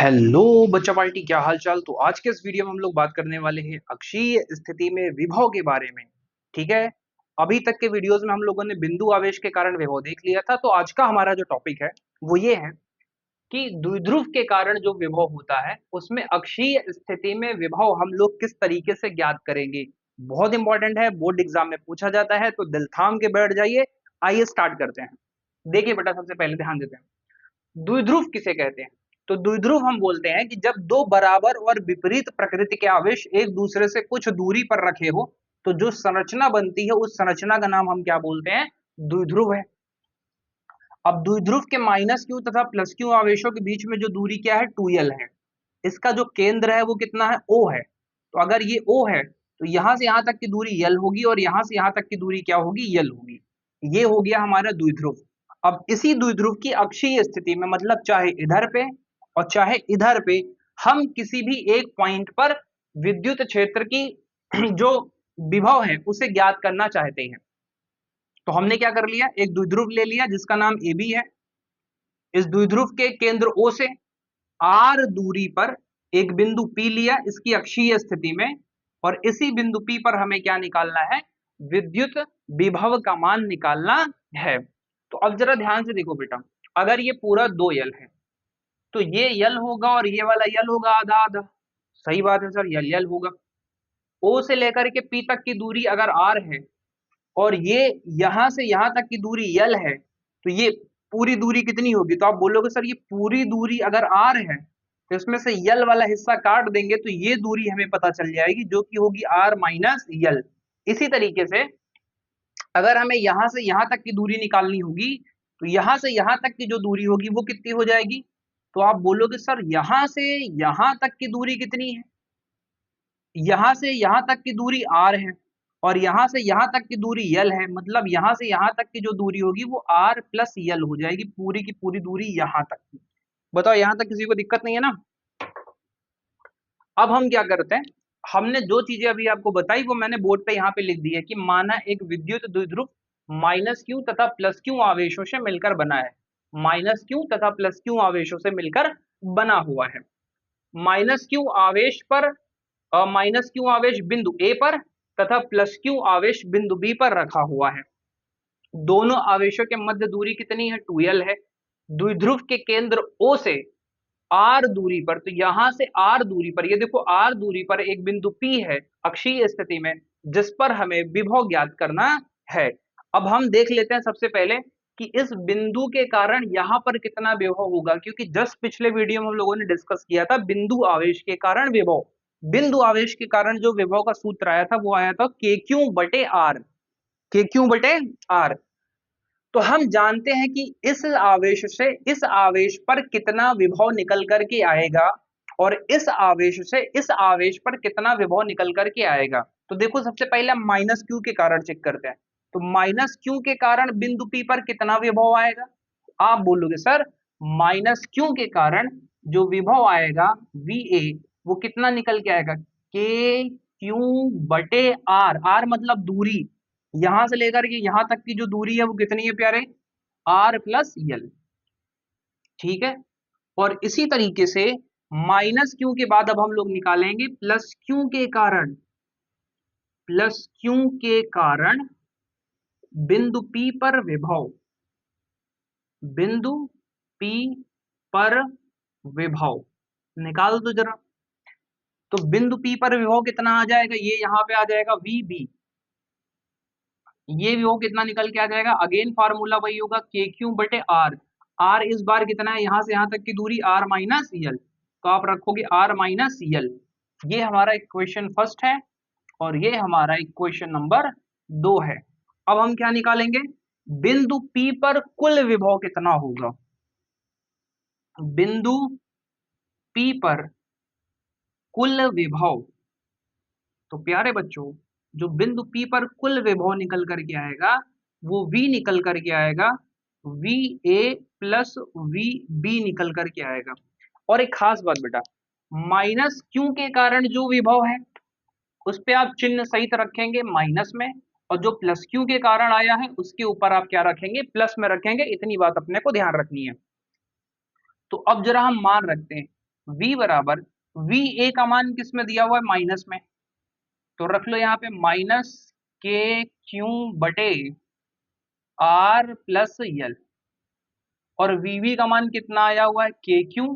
Hello बच्चा party, क्या हाल चाल। तो आज के इस वीडियो में हम लोग बात करने वाले हैं अक्षीय स्थिति में विभव के बारे में। ठीक है। अभी तक के वीडियोस में हम लोगों ने बिंदु आवेश के कारण विभव देख लिया था। तो आज का हमारा जो टॉपिक है वो ये है कि द्विध्रुव के कारण जो विभव होता है उसमें अक्षीय स्थिति में विभव हम लोग किस तरीके से ज्ञात करेंगे। बहुत इंपॉर्टेंट है, बोर्ड एग्जाम में पूछा जाता है, तो दिल थाम के बैठ जाइए। आइए स्टार्ट करते हैं। देखिए बेटा, सबसे पहले ध्यान देते हैं द्विध्रुव किसे कहते हैं। तो द्विध्रुव हम बोलते हैं कि जब दो बराबर और विपरीत प्रकृति के आवेश एक दूसरे से कुछ दूरी पर रखे हो तो जो संरचना बनती है उस संरचना का नाम हम क्या बोलते हैं, द्विध्रुव है। अब द्विध्रुव के माइनस क्यू तथा प्लस क्यू आवेशों के बीच में जो दूरी क्या है, 2l है। इसका जो केंद्र है वो कितना है, O है। तो अगर ये O है तो यहां से यहां तक की दूरी l होगी और यहां से यहां तक की दूरी क्या होगी, l होगी। ये हो गया हमारा द्विध्रुव। अब इसी द्विध्रुव की अक्षीय स्थिति में, मतलब चाहे इधर पे और चाहे इधर पे, हम किसी भी एक पॉइंट पर विद्युत क्षेत्र की जो विभव है उसे ज्ञात करना चाहते हैं। तो हमने क्या कर लिया, एक द्विध्रुव ले लिया जिसका नाम AB है। इस द्विध्रुव के केंद्र O से r दूरी पर एक बिंदु P लिया इसकी अक्षीय स्थिति में, और इसी बिंदु P पर हमें क्या निकालना है, विद्युत विभव का मान निकालना है। तो अब जरा ध्यान से देखो बेटा, अगर ये पूरा 2l है तो ये l होगा और ये वाला l होगा आधा आधा। सही बात है सर, l होगा। O से लेकर के P तक की दूरी अगर r है और ये यहां से यहां तक की दूरी l है, तो ये पूरी दूरी कितनी होगी। तो आप बोलोगे सर ये पूरी दूरी अगर r है तो इसमें से l वाला हिस्सा काट देंगे तो ये दूरी हमें पता चल जाएगी जो कि होगी r माइनस l। इसी तरीके से अगर हमें यहां से यहां तक की दूरी निकालनी होगी तो यहां से यहां तक की जो दूरी होगी वो कितनी हो जाएगी। तो आप बोलोगे सर यहां से यहां तक की दूरी कितनी है, यहां से यहां तक की दूरी r है और यहां से यहां तक की दूरी l है, मतलब यहां से यहां तक की जो दूरी होगी वो r प्लस l हो जाएगी, पूरी की पूरी दूरी यहां तक की। बताओ यहां तक किसी को दिक्कत नहीं है ना। अब हम क्या करते हैं, हमने जो चीजें अभी आपको बताई वो मैंने बोर्ड पे यहाँ पे लिख दी है कि माना एक विद्युत द्विध्रुव माइनस क्यू तथा प्लस क्यू आवेशों से मिलकर बना है। माइनस क्यू तथा प्लस क्यू आवेशों से मिलकर बना हुआ है। माइनस क्यू आवेश पर माइनस क्यू आवेश बिंदु ए पर तथा प्लस क्यू आवेश बिंदु बी पर रखा हुआ है। दोनों आवेशों के मध्य दूरी कितनी है, 2l है। द्विध्रुव के केंद्र O से r दूरी पर, तो यहां से r दूरी पर, ये देखो r दूरी पर एक बिंदु P है अक्षीय स्थिति में, जिस पर हमें विभव ज्ञात करना है। अब हम देख लेते हैं सबसे पहले कि इस बिंदु के कारण यहां पर कितना विभव होगा, क्योंकि जस्ट पिछले वीडियो में हम लोगों ने डिस्कस किया था बिंदु आवेश के कारण विभव। बिंदु आवेश के कारण जो विभव का सूत्र आया था वो आया था KQ/R। KQ/R। तो हम जानते हैं कि इस आवेश से इस आवेश पर कितना विभव निकल करके आएगा और इस आवेश से इस आवेश पर कितना विभव निकल करके आएगा। तो देखो सबसे पहले माइनस क्यू के कारण चेक करते हैं। तो माइनस क्यू के कारण बिंदु P पर कितना विभव आएगा। आप बोलोगे सर माइनस क्यू के कारण जो विभव आएगा VA वो कितना निकल के आएगा, KQ/R। R मतलब दूरी, यहां से लेकर के यहां तक की जो दूरी है वो कितनी है प्यारे, r प्लस l। ठीक है। और इसी तरीके से माइनस क्यू के बाद अब हम लोग निकालेंगे प्लस क्यू के कारण। प्लस क्यू के कारण बिंदु P पर विभव, बिंदु P पर विभव निकाल दो जरा। तो बिंदु P पर विभव कितना आ जाएगा, ये यहां पे आ जाएगा VB। ये विभव कितना निकल के आ जाएगा, अगेन फार्मूला वही होगा KQ/R। R इस बार कितना है, यहां से यहां तक की दूरी r माइनस l, तो आप रखोगे r माइनस l। ये हमारा इक्वेशन फर्स्ट है और ये हमारा इक्वेशन नंबर 2 है। अब हम क्या निकालेंगे, बिंदु P पर कुल विभव कितना होगा। बिंदु P पर कुल विभव, तो प्यारे बच्चों जो बिंदु P पर कुल विभव निकल करके आएगा वो V निकल करके आएगा, VA प्लस VB निकल करके आएगा। और एक खास बात बेटा, माइनस क्यू के कारण जो विभव है उस पे आप चिन्ह सहित रखेंगे माइनस में, और जो प्लस क्यू के कारण आया है उसके ऊपर आप क्या रखेंगे, प्लस में रखेंगे। इतनी बात अपने को ध्यान रखनी है। तो अब जरा हम मान रखते हैं v बराबर वी ए का मान किस में दिया हुआ है, माइनस में, तो रख लो यहाँ पे माइनस के क्यू बटे आर प्लस यल, और वीवी का मान कितना आया हुआ है, के क्यू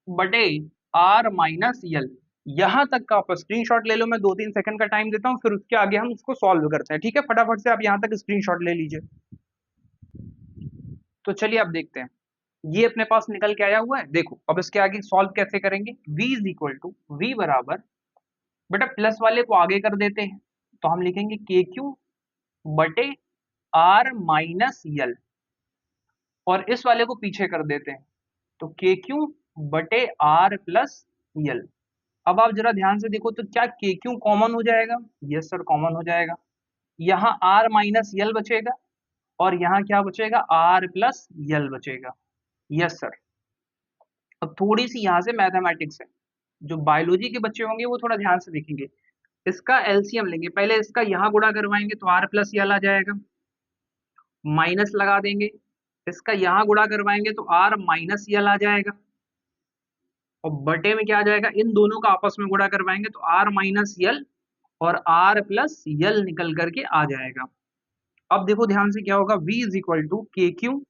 बटे आर माइनस यल। यहां तक का आप स्क्रीनशॉट ले लो, मैं 2-3 सेकंड का टाइम देता हूं, फिर उसके आगे हम उसको सॉल्व करते हैं, ठीक है। फटाफट से आप यहां तक स्क्रीनशॉट ले लीजिए। तो चलिए आप देखते हैं, ये अपने पास निकल के आया हुआ है। देखो अब इसके आगे सॉल्व कैसे करेंगे, v is equal to V बराबर, बेटा प्लस वाले को आगे कर देते हैं, तो हम लिखेंगे के क्यू बटे आर माइनस यल, और इस वाले को पीछे कर देते हैं, तो के क्यू बटे आर प्लस यल। अब आप जरा ध्यान से देखो, तो क्या के क्यू कॉमन हो जाएगा, यस सर कॉमन हो जाएगा, यहाँ आर माइनस यल बचेगा, और यहाँ क्या बचेगा, आर प्लस यल बचेगा, यस सर। अब थोड़ी सी यहाँ से मैथमेटिक्स है, जो बायोलॉजी के बच्चे होंगे वो थोड़ा ध्यान से देखेंगे। इसका एलसीएम लेंगे, पहले इसका यहाँ गुणा करवाएंगे तो आर प्लस यल आ जाएगा, माइनस लगा देंगे, इसका यहाँ गुणा करवाएंगे तो आर माइनस यल आ जाएगा, और बटे में क्या आ जाएगा, इन दोनों का आपस में गुणा करवाएंगे तो आर माइनस यल और आर प्लस यल निकल करके आ जाएगा। अब देखो ध्यान से क्या होगा, v is equal to K Q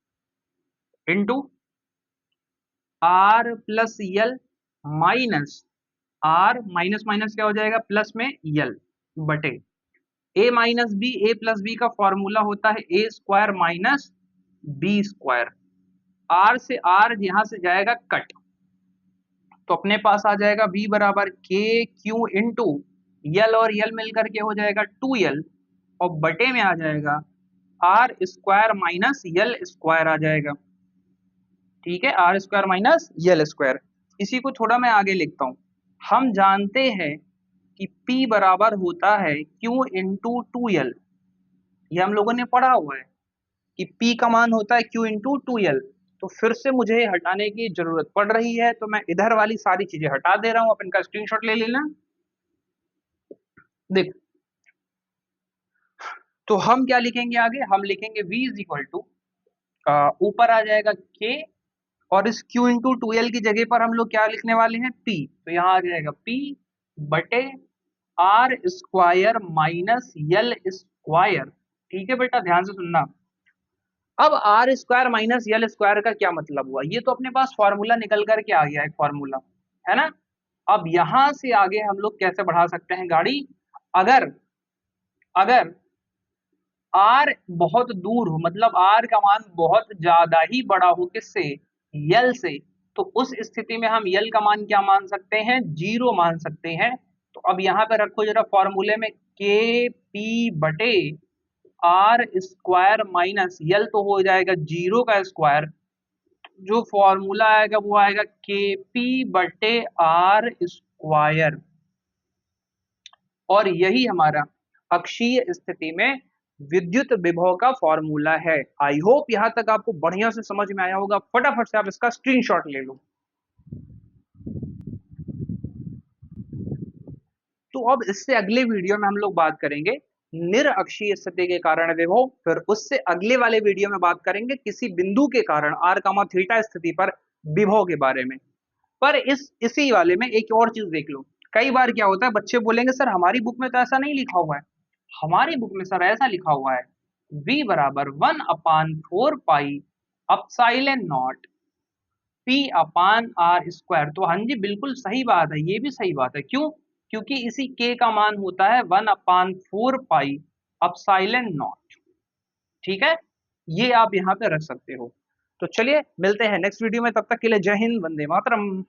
into R plus L minus R minus minus क्या हो जाएगा, प्लस में यल बटे A minus B, A plus B का फॉर्मूला होता है A square minus B square, R से आर यहां से जाएगा कट, तो अपने पास आ जाएगा v बराबर के क्यू इंटू यल, और यल मिलकर के हो जाएगा 2l, और बटे में आ जाएगा R square minus L square आ जाएगा, ठीक है, R square minus L square. इसी को थोड़ा मैं आगे लिखता हूं, हम जानते हैं कि P बराबर होता है Q इंटू 2l, ये हम लोगों ने पढ़ा हुआ है कि P का मान होता है Q इंटू 2l, तो फिर से मुझे हटाने की जरूरत पड़ रही है, तो मैं इधर वाली सारी चीजें हटा दे रहा हूं, आप इनका स्क्रीनशॉट ले लेना। देख, तो हम क्या लिखेंगे आगे, हम लिखेंगे v इज इक्वल टू, ऊपर आ जाएगा k, और इस q इंटू 2l की जगह पर हम लोग क्या लिखने वाले हैं, p, तो यहाँ आ जाएगा p बटे R square minus L square, ठीक है बेटा ध्यान से सुनना। अब R square minus L square का क्या मतलब हुआ, ये तो अपने पास फॉर्मूला निकल करके आ गया, एक फॉर्मूला है ना। अब यहां से आगे हम लोग कैसे बढ़ा सकते हैं गाड़ी, अगर अगर आर बहुत दूर हो, मतलब आर का मान बहुत ज्यादा ही बड़ा हो किससे, यल से, तो उस स्थिति में हम यल का मान क्या मान सकते हैं, 0 मान सकते हैं। तो अब यहाँ पे रखो जरा फॉर्मूले में, के पी बटे आर स्क्वायर माइनस यल तो हो जाएगा 0 का स्क्वायर, जो फॉर्मूला आएगा वो आएगा के पी बटे आर स्क्वायर, और यही हमारा अक्षीय स्थिति में विद्युत विभव का फॉर्मूला है। आई होप यहां तक आपको बढ़िया से समझ में आया होगा, फटाफट से आप इसका स्क्रीनशॉट ले लो। तो अब इससे अगले वीडियो में हम लोग बात करेंगे निरअक्षीय स्थिति के कारण विभव, फिर उससे अगले वाले वीडियो में बात करेंगे किसी बिंदु के कारण आर कामा थीटा स्थिति पर विभव के बारे में। पर इसी वाले में एक और चीज देख लो, कई बार क्या होता है, बच्चे बोलेंगे सर हमारी बुक में तो ऐसा नहीं लिखा हुआ है, हमारी बुक में सर ऐसा लिखा हुआ है, v बराबर 1/4 pi epsilon nought p upon R square. तो हाँ जी बिल्कुल सही बात है, ये भी सही बात है, क्यों, क्योंकि इसी k का मान होता है 1/4 पाई अपसाइलन नॉट, ठीक है, ये आप यहाँ पे रख सकते हो। तो चलिए मिलते हैं नेक्स्ट वीडियो में, तब तक के लिए जय हिंद, वंदे मातरम।